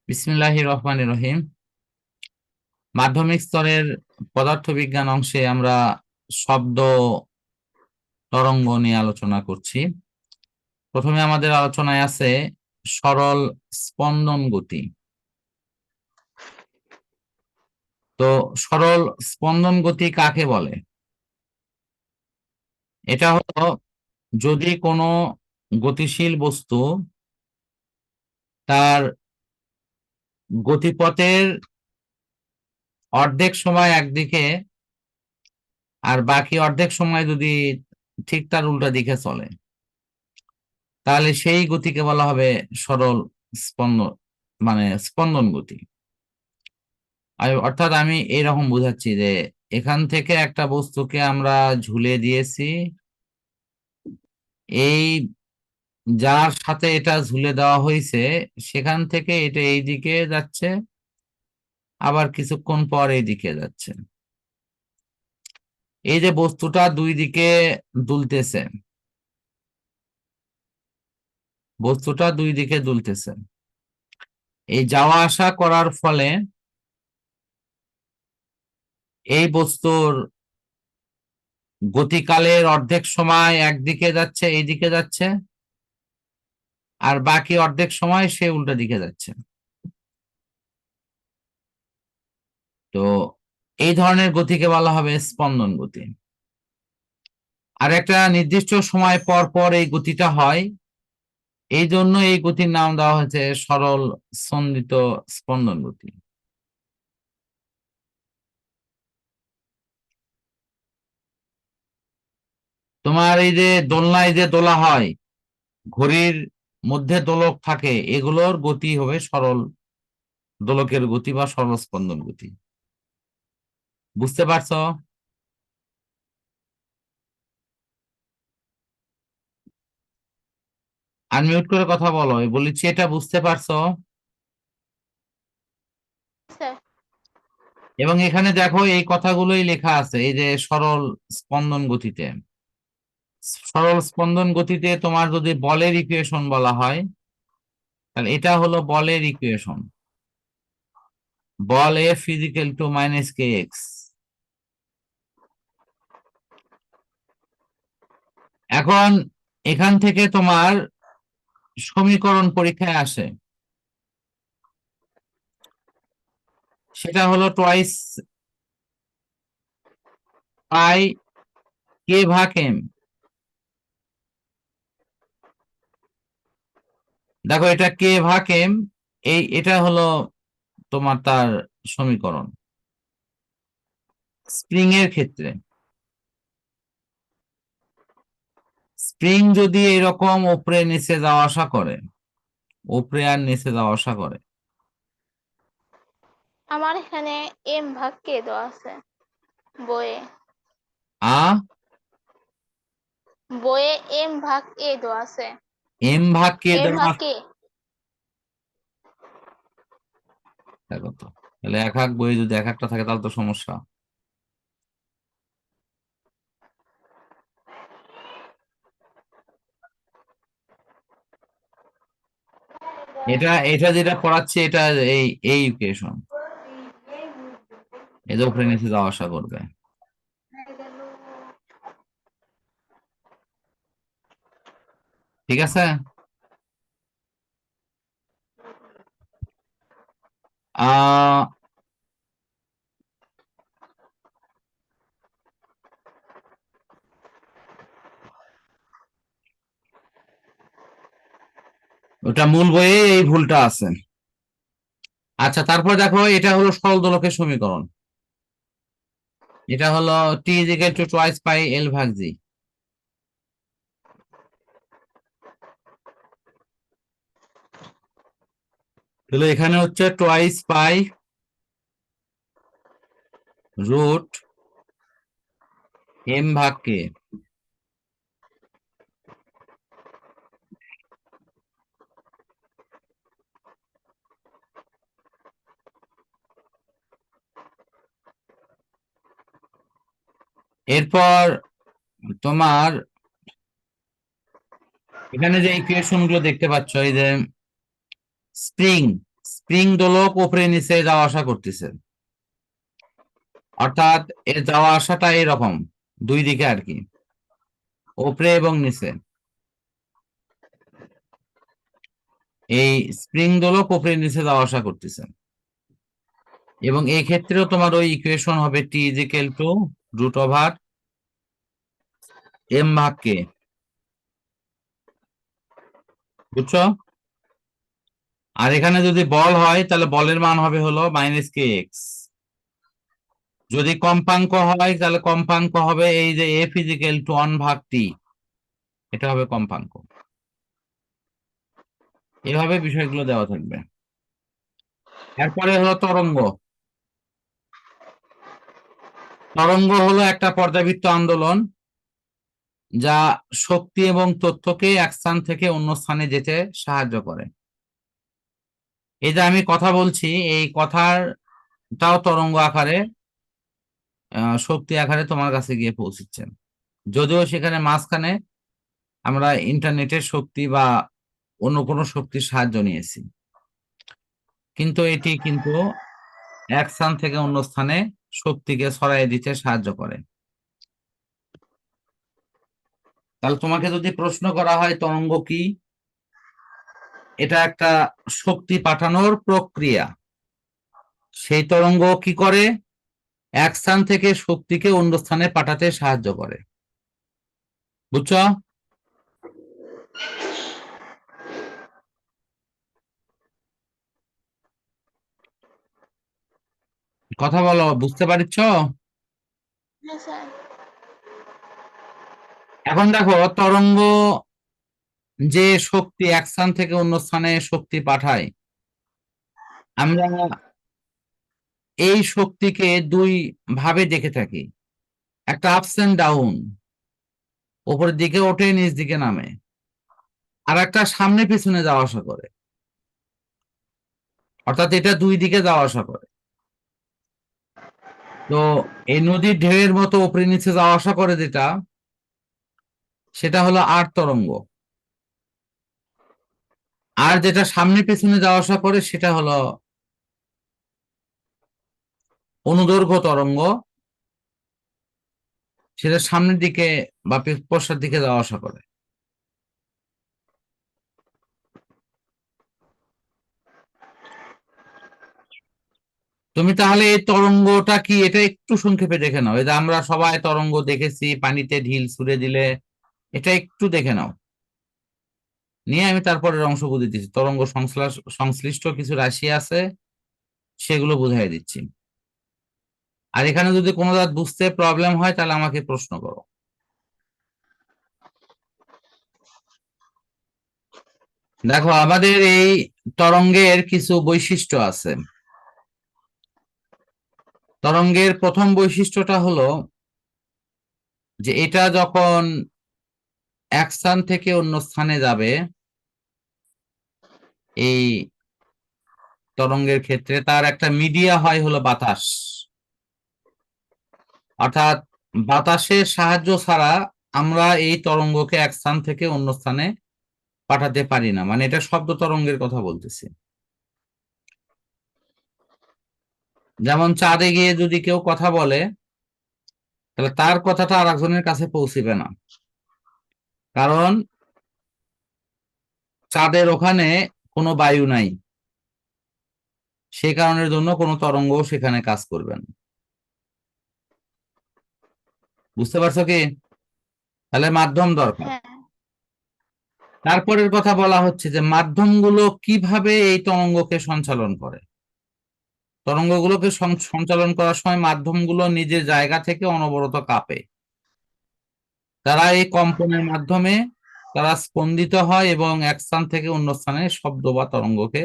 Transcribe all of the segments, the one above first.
বিসমিল্লাহির রহমানির রহিম। মাধ্যমিক স্তরের পদার্থবিজ্ঞান অংশে আমরা শব্দ তরঙ্গ নিয়ে আলোচনা করছি। প্রথমে আমাদের আলোচনায় আছে সরল স্পন্দন গতি। তো সরল স্পন্দন গতি কাকে বলে? এটা হলো যদি কোনো গতিশীল বস্তু তার গতিপথের অর্ধেক সময় একদিকে আর বাকি অর্ধেক সময় যদি ঠিক তার উল্টা দিকে চলে, তাহলে সেই গতিকে বলা হবে সরল স্পন্দন, মানে স্পন্দন গতি। অর্থাৎ আমি এইরকম বুঝাচ্ছি যে এখান থেকে একটা বস্তুকে আমরা ঝুলে দিয়েছি, এই যার সাথে এটা ঝুলে দেওয়া হয়েছে সেখান থেকে এটা এই দিকে যাচ্ছে, আবার কিছুক্ষণ পর এই দিকে যাচ্ছে। এই যে বস্তুটা দুই দিকে দুলতেছে, বস্তুটা দুই দিকে দুলতেছে, এই যাওয়া আসা করার ফলে এই বস্তুর গতিকালের অর্ধেক সময় একদিকে যাচ্ছে, এই দিকে যাচ্ছে, আর বাকি অর্ধেক সময় সে উল্টা দিকে যাচ্ছে। তো এই ধরনের গতিকে বলা হবে স্পন্দন গতি। আর একটা নির্দিষ্ট সময় পর পর এই গতিটা হয়, এই জন্য এই গতির নাম দেওয়া হয়েছে সরল স্পন্দিত স্পন্দন গতি। তোমার এই যে দোলনায় যে দোলা হয়, ঘড়ির মধ্যে দোলক থাকে, এগুলোর গতি হবে সরল দোলকের গতি বা সরল স্পন্দন গতি। বুঝতে পারছো? আনমিউট করে কথা বলো, বলেছি এটা বুঝতে পারছো? এবং এখানে দেখো এই কথাগুলোই লেখা আছে, এই যে সরল স্পন্দন গতিতে। সরল স্পন্দন গতিতে তোমার যদি বলের ইকুয়েশন বলা হয়, তাহলে এটা হলো বলের ইকুয়েশন। বল এফ ইজিক্যাল টু মাইনাস কে এক্স। এখন এখান থেকে তোমার সমীকরণ পরীক্ষায় আসে, সেটা হলো টোয়াইস পাই কে ভাগ এম। দেখো এটা কে ভাগ এম, এটা হলো তোমার তার সমীকরণ। স্প্রিং এর ক্ষেত্রে স্প্রিং যদি এরকম উপরে নিচে যাওয়া আসা করে, উপরে আর নিচে যাওয়া আসা করে, আমার এখানে এম ভাগ কে দেওয়া আছে বইয়ে। বইয়ে এম ভাগ এ দেওয়া আছে। এম ভাগ কে এম দেওয়া ভাগ আছে। কে। দেখো তো, তাহলে এক এক বই যদি এক একটা থাকে তাহলে তো সমস্যা। এটা এটা যেটা পড়াচ্ছে এটা এই এই ইকুয়েশন, এদের উপরে নিচে যাওয়া আসা করবে। ঠিক আছে। আহ ওটা মূল বইয়ে এই ভুলটা আছে। আচ্ছা, তারপর দেখো এটা হলো সরল দোলকের সমীকরণ। এটা হলো টি ইজিক্যাল টু টোয়াইস পাই এল ভাগ জি। তাহলে এখানে হচ্ছে টোয়াইস পাই রুট এম ভাগ কে। এরপর তোমার এখানে যে ইকুয়েশন গুলো দেখতে পাচ্ছ, এই যে স্প্রিং স্প্রিং দোলক উপরে নিচে যাওয়া আসা করতেছে, অর্থাৎ এর যাওয়া আসাটা এরকম দুই দিকে আর কি, উপরে এবং নিচে। এই স্প্রিং দোলক উপরে নিচে যাওয়া আসা করতেছে, এবং এই ক্ষেত্রেও তোমার ওই ইকুয়েশন হবে T is equal to root over m ভাগ কে, বুঝছো? আর এখানে যদি বল হয় তাহলে বলের মান হবে হলো মাইনাস কে এক্স। যদি কম্পাঙ্ক হয় তাহলে কম্পাঙ্ক হবে এই যে এফ ইজ ইকুয়াল টু 1 ভাগ টি, এটা হবে কম্পাঙ্ক। এভাবে বিষয়গুলো দেওয়া থাকবে। এরপরে হলো তরঙ্গ। তরঙ্গ হলো একটা পর্যাবৃত্ত আন্দোলন যা শক্তি এবং তথ্যকে এক স্থান থেকে অন্য স্থানে যেতে সাহায্য করে। এই যে আমি কথা বলছি, এই কথাটাও তরঙ্গ আকারে শক্তি আকারে তোমার কাছে গিয়ে পৌঁছচ্ছে, যদিও সেখানে মাঝখানে আমরা ইন্টারনেটের শক্তি বা অন্য কোনো শক্তির সাহায্য নিয়েছি, কিন্তু এটি কিন্তু এক স্থান থেকে অন্য স্থানে শক্তিকে ছড়াই দিতে সাহায্য করে। তাহলে তোমাকে যদি প্রশ্ন করা হয় তরঙ্গ কি, এটা একটা শক্তি পাঠানোর প্রক্রিয়া। সেই তরঙ্গ কি করে? এক স্থান থেকে শক্তিকে অন্য স্থানে পাঠাতে সাহায্য করে, বুঝছো? কথা বলো, বুঝতে পারছ? হ্যাঁ স্যার। এখন দেখো, তরঙ্গ যে শক্তি এক স্থান থেকে অন্য স্থানে শক্তি পাঠায়, আমরা এই শক্তিকে দুই ভাবে দেখে থাকি। একটা আপস এন্ড ডাউন, উপরের দিকে ওঠে নিচ দিকে নামে, আর একটা সামনে পিছনে যাওয়া আসা করে, অর্থাৎ এটা দুই দিকে যাওয়া আসা করে। তো এই নদীর ঢেউয়ের মতো উপরে নিচে যাওয়া আসা করে যেটা, সেটা হলো আর তরঙ্গ। আর যেটা সামনে পিছনে যাওয়া আসা করে সেটা হলো অনুদৈর্ঘ্য তরঙ্গ, সেটা সামনের দিকে বা পশ্চাৎ দিকে যাওয়া আসা করে। তুমি তাহলে এই তরঙ্গটা কি এটা একটু সংক্ষেপে দেখে নাও। এই যে আমরা সবাই তরঙ্গ দেখেছি, পানিতে ঢিল ছুঁড়ে দিলে, এটা একটু দেখে নাও, নিয়ে আমি তারপরের অংশ বুঝিয়ে দিচ্ছি। তরঙ্গ সংশ্লিষ্ট কিছু রাশি আছে, সেগুলো বুঝাই দিচ্ছি। আর এখানে যদি কোনো দাঁত বুঝতে প্রবলেম হয় তাহলে আমাকে প্রশ্ন করো। দেখো, আমাদের এই তরঙ্গের কিছু বৈশিষ্ট্য আছে। তরঙ্গের প্রথম বৈশিষ্ট্যটা হলো যে এটা যখন এক স্থান থেকে অন্য স্থানে যাবে, এই তরঙ্গের ক্ষেত্রে তার একটা মিডিয়া হয় হলো বাতাস, অর্থাৎ বাতাসের সাহায্য ছাড়া আমরা এই তরঙ্গকে এক স্থান থেকে অন্য স্থানে পাঠাতে পারি না। মানে এটা শব্দ তরঙ্গের কথা বলতেছি। যেমন চাঁদে গিয়ে যদি কেউ কথা বলে, তাহলে তার কথাটা আর একজনের কাছে পৌঁছিবে না, কারণ চাঁদের ওখানে কোনো বায়ু নাই, সেই কারণের জন্য কোনো তরঙ্গ সেখানে কাজ করবে না। বুঝতে পারছো কি? তাহলে মাধ্যম দরকার। হ্যাঁ তারপরের কথা বলা হচ্ছে যে মাধ্যমগুলো কিভাবে এই তরঙ্গকে সঞ্চালন করে। তরঙ্গগুলোকে সঞ্চালন করার সময় মাধ্যমগুলো নিজের জায়গা থেকে অনবরত কাঁপে। তারা এই কম্পনের মাধ্যমে তারা স্পন্দিত হয় এবং এক স্থান থেকে অন্য স্থানে শব্দ বা তরঙ্গকে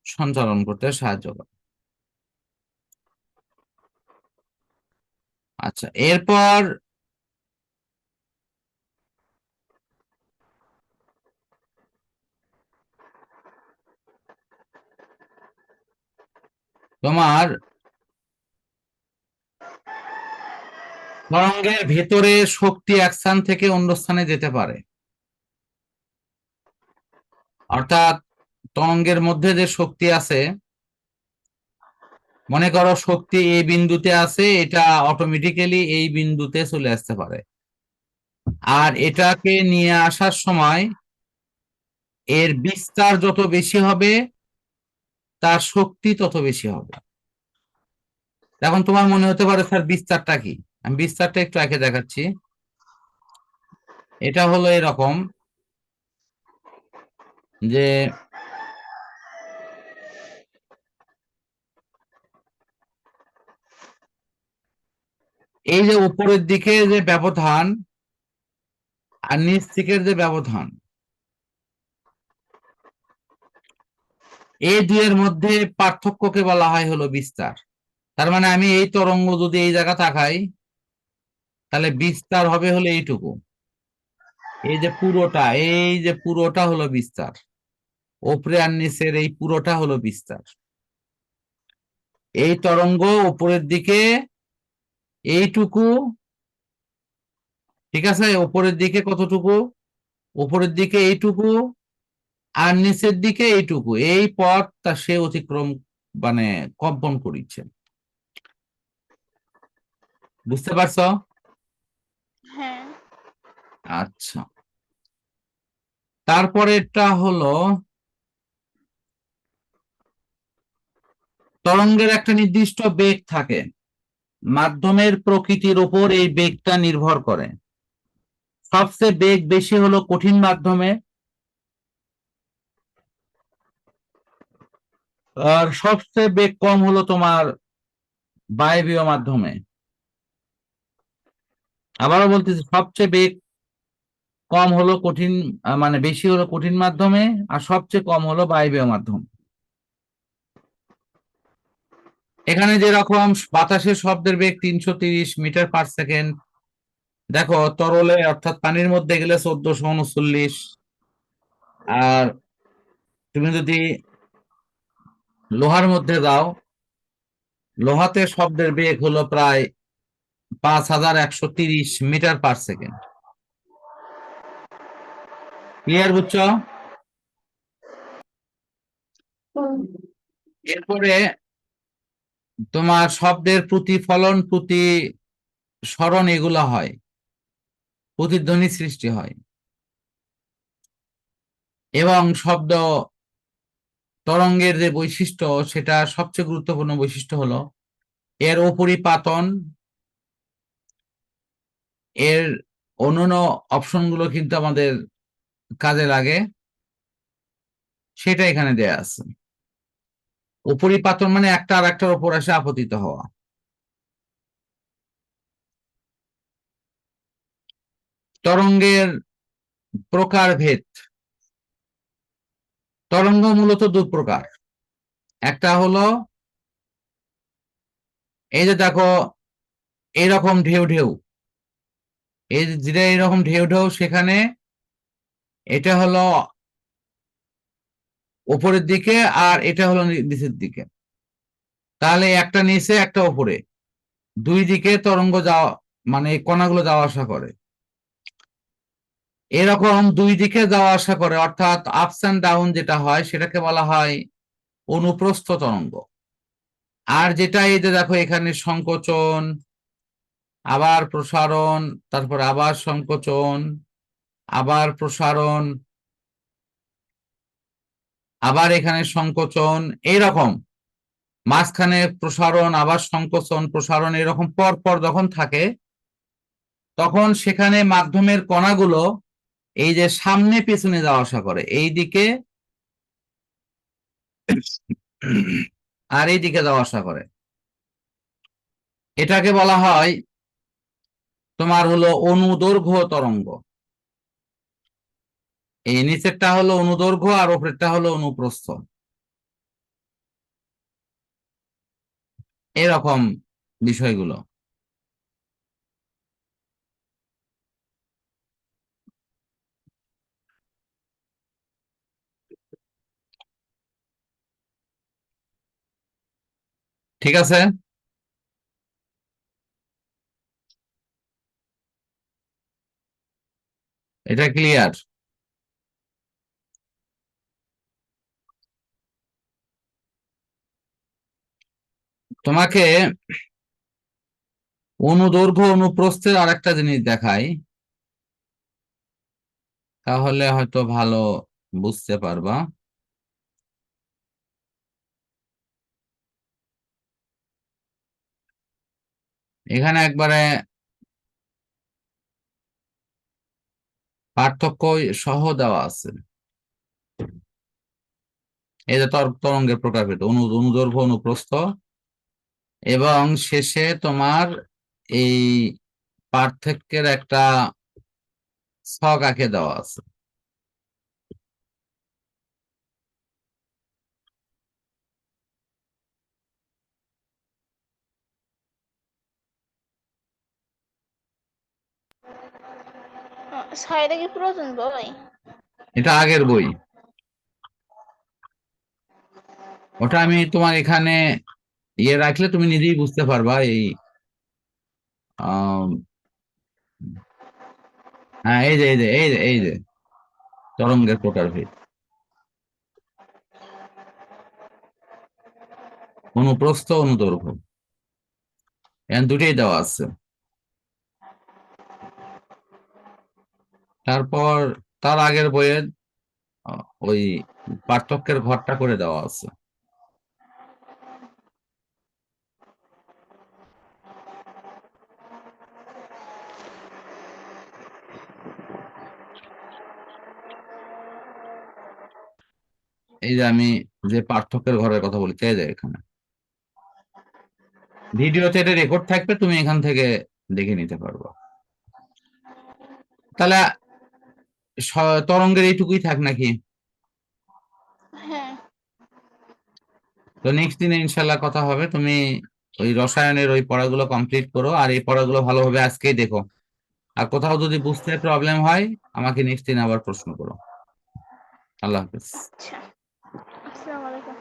সঞ্চালন করতে সাহায্য করে। আচ্ছা, এরপর তোমার তরঙ্গের ভেতরে শক্তি এক স্থান থেকে অন্য স্থানে যেতে পারে, অর্থাৎ তরঙ্গের মধ্যে যে শক্তি আছে মনে করো শক্তি এই বিন্দুতে আছে, এটা অটোমেটিক্যালি এই বিন্দুতে চলে আসতে পারে, আর এটাকে নিয়ে আসার সময় এর বিস্তার যত বেশি হবে তার শক্তি তত বেশি হবে। এখন তোমার মনে হতে পারে স্যার বিস্তারটা কি, আমি বিস্তারটা একটু এঁকে দেখাচ্ছি। এটা হলো এরকম যে এই যে উপরের দিকে যে ব্যবধান আর নিচ দিকের যে ব্যবধান, এই দুইয়ের মধ্যে পার্থক্যকে বলা হয় হলো বিস্তার। তার মানে আমি এই তরঙ্গ যদি এই জায়গা তাকাই, তাহলে বিস্তার হবে হলো এইটুকু, এই যে পুরোটা হলো বিস্তার, উপরে আর নিচের এই পুরোটা হলো বিস্তার। এই তরঙ্গ উপরের দিকে এইটুকু, ঠিক আছে, উপরের দিকে কতটুকু, উপরের দিকে এইটুকু, আর নিচের দিকে এইটুকু, এই পথটা সে অতিক্রম মানে কম্পন করিচ্ছে। বুঝতে পারছো? হ্যাঁ। আচ্ছা, তারপরেরটা হলো তরঙ্গের একটা নির্দিষ্ট বেগ থাকে, মাধ্যমের প্রকৃতির উপর এই বেগটা নির্ভর করে। সবচেয়ে বেগ বেশি হলো কঠিন মাধ্যমে, আর সবচেয়ে বেগ কম হলো তোমার বায়বীয় মাধ্যমে। আবারও বলতেছি, সবচেয়ে বেগ কম হলো কঠিন মানে বেশি হলো কঠিন মাধ্যমে, আর সবচেয়ে কম হলো বায়বীয় মাধ্যম। এখানে যেরকম বাতাসের শব্দের বেগ 330 মিটার/সেকেন্ড, দেখো তরলে অর্থাৎ পানির মধ্যে গেলে 1439, আর তুমি যদি লোহার মধ্যে যাও, লোহাতে শব্দের বেগ হলো প্রায় 5130 মিটার/সেকেন্ড। ক্লিয়ার, বুঝছো? এরপরে তোমার শব্দের প্রতিফলন, প্রতিসরণ এগুলা হয়, প্রতিধ্বনি সৃষ্টি হয়। এবং শব্দ তরঙ্গের যে বৈশিষ্ট্য, সেটা সবচেয়ে গুরুত্বপূর্ণ বৈশিষ্ট্য হলো এর উপরিপাতন। এর অন্যান্য অপশনগুলো কিন্তু আমাদের কাজে লাগে, সেটা এখানে দেয়া আছে। উপরিপাতন মানে একটা আর একটার উপর এসে আপতিত হওয়া। তরঙ্গের প্রকারভেদ, তরঙ্গ মূলত দু প্রকার। একটা হলো এই যে দেখো এইরকম ঢেউ ঢেউ, এই যেটা এইরকম ঢেউ ঢেউ, সেখানে এটা হলো উপরের দিকে আর এটা হলো নিচের দিকে, তাহলে একটা নিচে একটা উপরে, দুই দিকে তরঙ্গ যাওয়া মানে কণাগুলো যাওয়া আসা করে। এরকম দুই দিকে যাওয়া আসা করে অর্থাৎ আপস অ্যান্ড ডাউন যেটা হয় সেটাকে বলা হয় অনুপ্রস্থ তরঙ্গ। আর যেটা এই যে দেখো এখানে সংকোচন, আবার প্রসারণ, তারপর আবার সংকোচন, আবার প্রসারণ, আবার এখানে সংকোচন, এইরকম মাঝখানে প্রসারণ, আবার সংকোচন, প্রসারণ, এরকম পর পর যখন থাকে, তখন সেখানে মাধ্যমের কণাগুলো এই যে সামনে পেছনে যাওয়া আসা করে, এই দিকে আর এই দিকে যাওয়া আসা করে। এটাকে বলা হয় তোমার হলো অনুদৈর্ঘ্য তরঙ্গ। এই নিচেরটা হলো অনুদৈর্ঘ্য আর উপরেরটা হলো অনুপ্রস্থ, এরকম বিষয়গুলো। ঠিক আছে, এটা ক্লিয়ার? তোমাকে অনুদৈর্ঘ্য অনুপ্রস্থের আরেকটা জিনিস দেখাই, তাহলে হয়তো ভালো বুঝতে পারবা। এখানে একবারে পার্থক্য সহ দেওয়া আছে। এই যে তরঙ্গের প্রকারভেদ, অনুদৈর্ঘ্য অনুপ্রস্থ, এবং শেষে তোমার এই পার্থক্যের একটা ছক আঁকে দেওয়া আছে। স্যার এটা কি পুরাতন বই? এটা আগের বই। ওটা আমি তোমার এখানে রাখলে তুমি নিজেই বুঝতে পারবা। এই হ্যাঁ, এই যে তরঙ্গের প্রকারভেদ, অনুপ্রস্থ অনুদৈর্ঘ্য, দুটোই দেওয়া আছে। তারপর তার আগের বইয়ের ওই পার্থক্যের ঘরটা করে দেওয়া আছে। এই যে আমি যে পার্থক্যের ঘরের কথা বলি, এই যে এখানে ভিডিওতে এটা রেকর্ড থাকবে, তুমি এখান থেকে দেখে নিতে পারবো। তাহলে তরঙ্গের এইটুকুই থাক নাকি? হ্যাঁ। তো নেক্সট দিনে ইনশাল্লাহ কথা হবে। তুমি ওই রসায়নের ওই পড়াগুলো কমপ্লিট করো, আর এই পড়াগুলো ভালোভাবে আজকেই দেখো। আর কোথাও যদি বুঝতে প্রবলেম হয়, আমাকে নেক্সট দিন আবার প্রশ্ন করো। আল্লাহ হাফেজ। আচ্ছা, আসসালামু আলাইকুম।